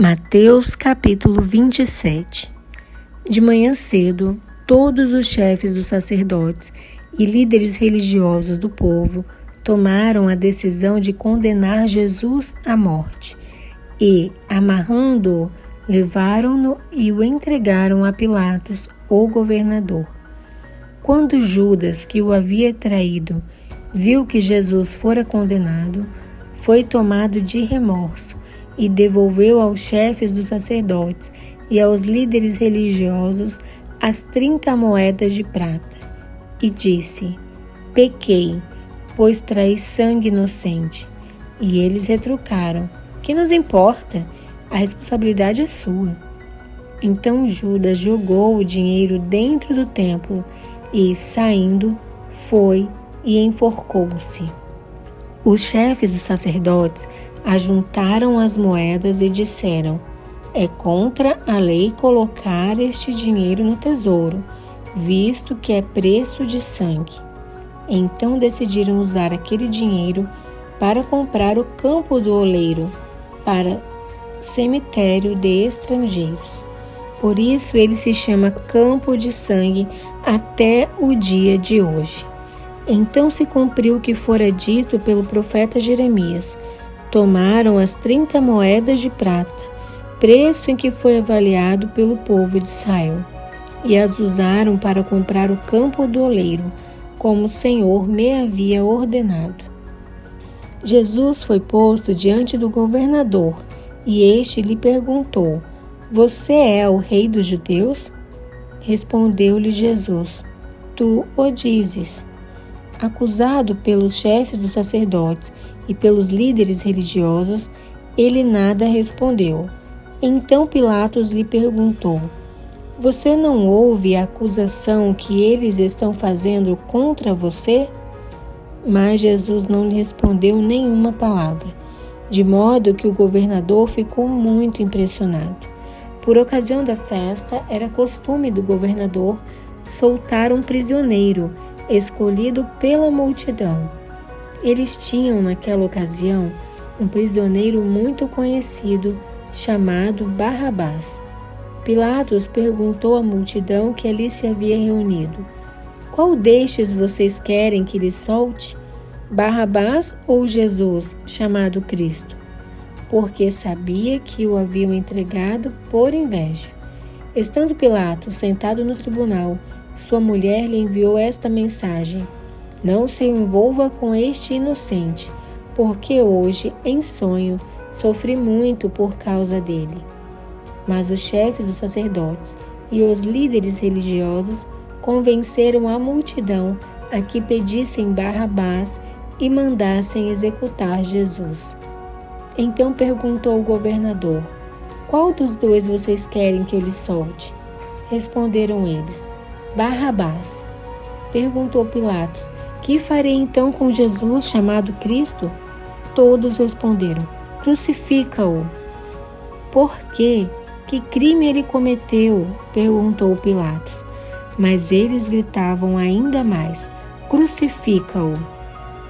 Mateus capítulo 27. De manhã cedo, todos os chefes dos sacerdotes e líderes religiosos do povo tomaram a decisão de condenar Jesus à morte e, amarrando-o, levaram-no e o entregaram a Pilatos, o governador. Quando Judas, que o havia traído, viu que Jesus fora condenado, foi tomado de remorso e devolveu aos chefes dos sacerdotes e aos líderes religiosos as 30 moedas de prata. E disse: pequei, pois traí sangue inocente. E eles retrucaram: que nos importa? A responsabilidade é sua. Então Judas jogou o dinheiro dentro do templo e, saindo, foi e enforcou-se. Os chefes dos sacerdotes ajuntaram as moedas e disseram: é contra a lei colocar este dinheiro no tesouro, visto que é preço de sangue. Então decidiram usar aquele dinheiro para comprar o campo do oleiro, para cemitério de estrangeiros. Por isso ele se chama Campo de Sangue até o dia de hoje. Então se cumpriu o que fora dito pelo profeta Jeremias. Tomaram as 30 moedas de prata, preço em que foi avaliado pelo povo de Israel, e as usaram para comprar o campo do oleiro, como o Senhor me havia ordenado. Jesus foi posto diante do governador, e este lhe perguntou: você é o rei dos judeus? Respondeu-lhe Jesus: tu o dizes. Acusado pelos chefes dos sacerdotes e pelos líderes religiosos, ele nada respondeu. Então Pilatos lhe perguntou: você não ouve a acusação que eles estão fazendo contra você? Mas Jesus não lhe respondeu nenhuma palavra, de modo que o governador ficou muito impressionado. Por ocasião da festa, era costume do governador soltar um prisioneiro escolhido pela multidão. Eles tinham naquela ocasião um prisioneiro muito conhecido chamado Barrabás. Pilatos perguntou à multidão que ali se havia reunido: qual destes vocês querem que lhe solte? Barrabás ou Jesus, chamado Cristo? Porque sabia que o haviam entregado por inveja. Estando Pilatos sentado no tribunal, sua mulher lhe enviou esta mensagem: não se envolva com este inocente, porque hoje, em sonho, sofri muito por causa dele. Mas os chefes dos sacerdotes e os líderes religiosos convenceram a multidão a que pedissem Barrabás e mandassem executar Jesus. Então perguntou o governador: qual dos dois vocês querem que eu lhe solte? Responderam eles: Barrabás. Perguntou Pilatos: que farei então com Jesus, chamado Cristo? Todos responderam: crucifica-o. Por quê? Que crime ele cometeu? Perguntou Pilatos. Mas eles gritavam ainda mais: crucifica-o.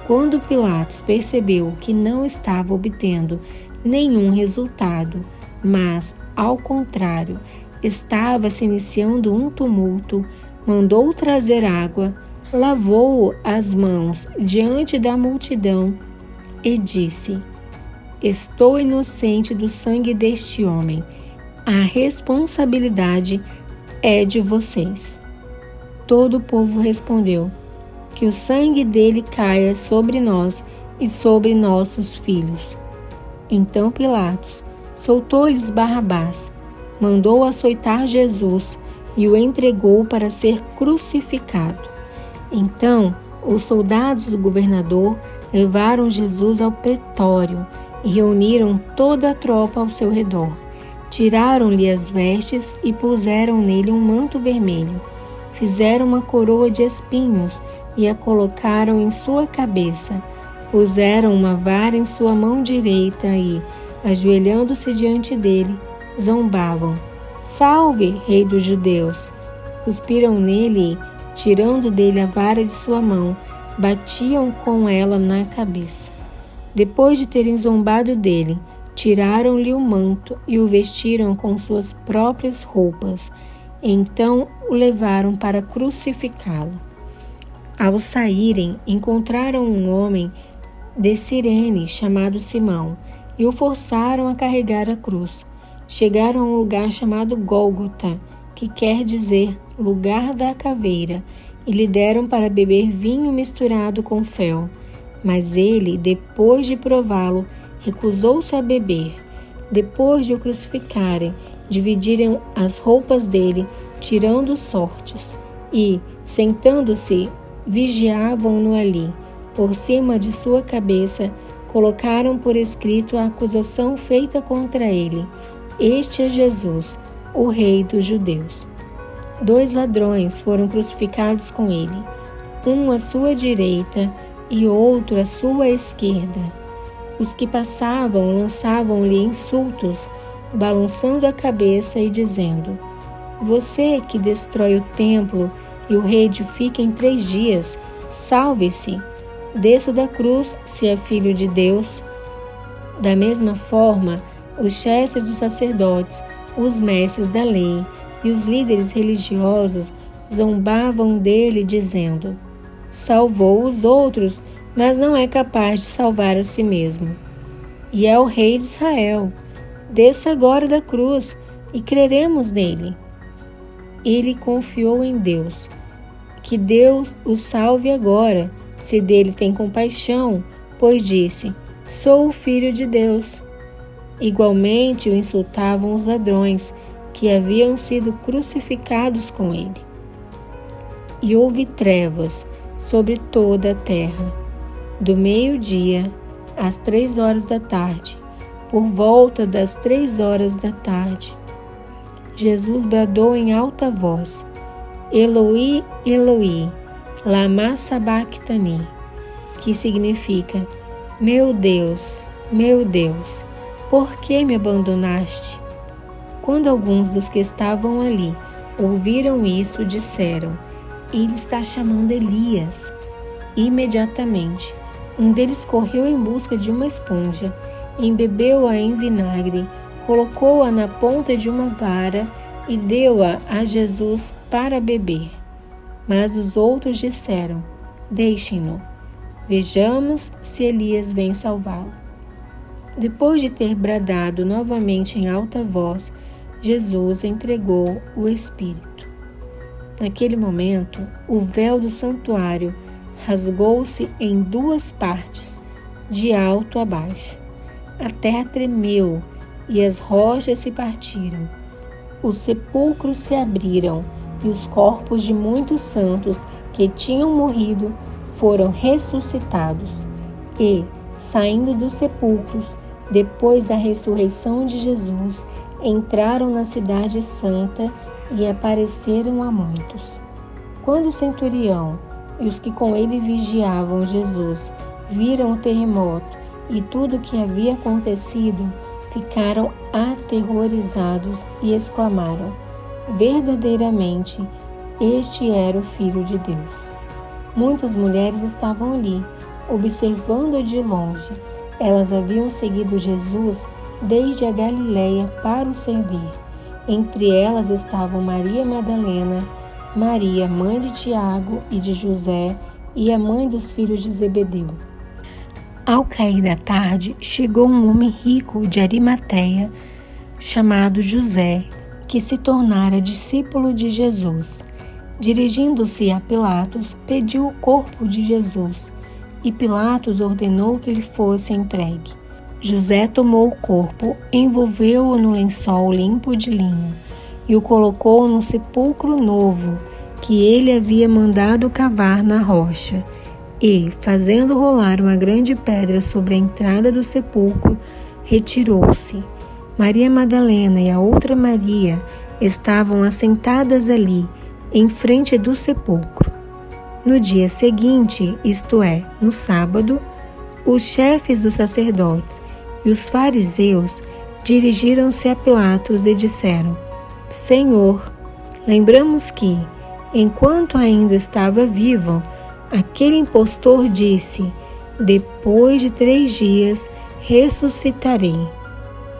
Quando Pilatos percebeu que não estava obtendo nenhum resultado, mas, ao contrário, estava se iniciando um tumulto, mandou trazer água, lavou as mãos diante da multidão e disse: estou inocente do sangue deste homem. A responsabilidade é de vocês. Todo o povo respondeu: que o sangue dele caia sobre nós e sobre nossos filhos. Então Pilatos soltou-lhes Barrabás, mandou açoitar Jesus e o entregou para ser crucificado. Então os soldados do governador levaram Jesus ao pretório e reuniram toda a tropa ao seu redor. Tiraram-lhe as vestes e puseram nele um manto vermelho. Fizeram uma coroa de espinhos e a colocaram em sua cabeça. Puseram uma vara em sua mão direita e, ajoelhando-se diante dele, zombavam: salve, rei dos judeus! Cuspiram nele e, tirando dele a vara de sua mão, batiam com ela na cabeça. Depois de terem zombado dele, Tiraram-lhe o manto e o vestiram com suas próprias roupas. Então o levaram para crucificá-lo. Ao saírem, encontraram um homem de Cirene chamado Simão e o forçaram a carregar a cruz. Chegaram a um lugar chamado Gólgota, que quer dizer lugar da caveira, e lhe deram para beber vinho misturado com fel. Mas ele, depois de prová-lo, recusou-se a beber. Depois de o crucificarem, dividiram as roupas dele, tirando sortes, e, sentando-se, vigiavam-no ali. Por cima de sua cabeça, colocaram por escrito a acusação feita contra ele: Este é Jesus, o Rei dos Judeus. 2 ladrões foram crucificados com ele, um à sua direita e outro à sua esquerda. Os que passavam lançavam-lhe insultos, balançando a cabeça e dizendo: Você que destrói o templo e o reedifica em 3 dias, salve-se! Desça da cruz, se é filho de Deus. Da mesma forma, os chefes dos sacerdotes, os mestres da lei e os líderes religiosos zombavam dele, dizendo: Salvou os outros, mas não é capaz de salvar a si mesmo. E é o Rei de Israel. Desça agora da cruz e creremos nele. Ele confiou em Deus. Que Deus o salve agora, se dele tem compaixão, pois disse: Sou o Filho de Deus. Igualmente o insultavam os ladrões que haviam sido crucificados com ele. E houve trevas sobre toda a terra, do meio-dia às 3 horas da tarde. Por volta das 3 horas da tarde, Jesus bradou em alta voz: Eloi, Eloi, lama sabachthani, que significa: meu Deus, por que me abandonaste? Quando alguns dos que estavam ali ouviram isso, disseram: Ele está chamando Elias. Imediatamente, um deles correu em busca de uma esponja, embebeu-a em vinagre, colocou-a na ponta de uma vara e deu-a a Jesus para beber. Mas os outros disseram: Deixem-no. Vejamos se Elias vem salvá-lo. Depois de ter bradado novamente em alta voz, Jesus entregou o Espírito. Naquele momento, o véu do santuário rasgou-se em 2 partes, de alto a baixo. A terra tremeu e as rochas se partiram. Os sepulcros se abriram e os corpos de muitos santos que tinham morrido foram ressuscitados. E, saindo dos sepulcros, depois da ressurreição de Jesus, entraram na cidade santa e apareceram a muitos. Quando o centurião e os que com ele vigiavam Jesus viram o terremoto e tudo o que havia acontecido, ficaram aterrorizados e exclamaram: verdadeiramente, este era o Filho de Deus. Muitas mulheres estavam ali, observando-o de longe. Elas haviam seguido Jesus desde a Galileia para o servir. Entre elas estavam Maria Madalena, Maria, mãe de Tiago e de José, e a mãe dos filhos de Zebedeu. Ao cair da tarde, chegou um homem rico de Arimateia, chamado José, que se tornara discípulo de Jesus. Dirigindo-se a Pilatos, pediu o corpo de Jesus, e Pilatos ordenou que lhe fosse entregue. José tomou o corpo, envolveu-o no lençol limpo de linho e o colocou num sepulcro novo que ele havia mandado cavar na rocha. E, fazendo rolar uma grande pedra sobre a entrada do sepulcro, retirou-se. Maria Madalena e a outra Maria estavam assentadas ali, em frente do sepulcro. No dia seguinte, isto é, no sábado, os chefes dos sacerdotes e os fariseus dirigiram-se a Pilatos e disseram: Senhor, lembramos que, enquanto ainda estava vivo, aquele impostor disse: depois de 3 dias ressuscitarei.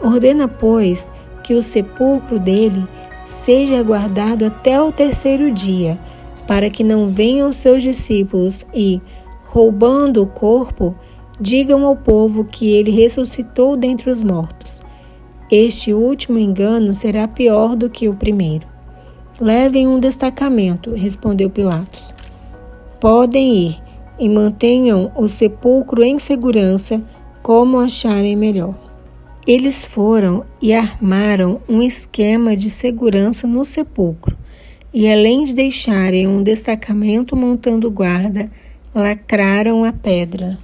Ordena, pois, que o sepulcro dele seja guardado até o terceiro dia, para que não venham seus discípulos e, roubando o corpo, digam ao povo que ele ressuscitou dentre os mortos. Este último engano será pior do que o primeiro. Levem um destacamento, respondeu Pilatos. Podem ir e mantenham o sepulcro em segurança, como acharem melhor. Eles foram e armaram um esquema de segurança no sepulcro, e além de deixarem um destacamento montando guarda, lacraram a pedra.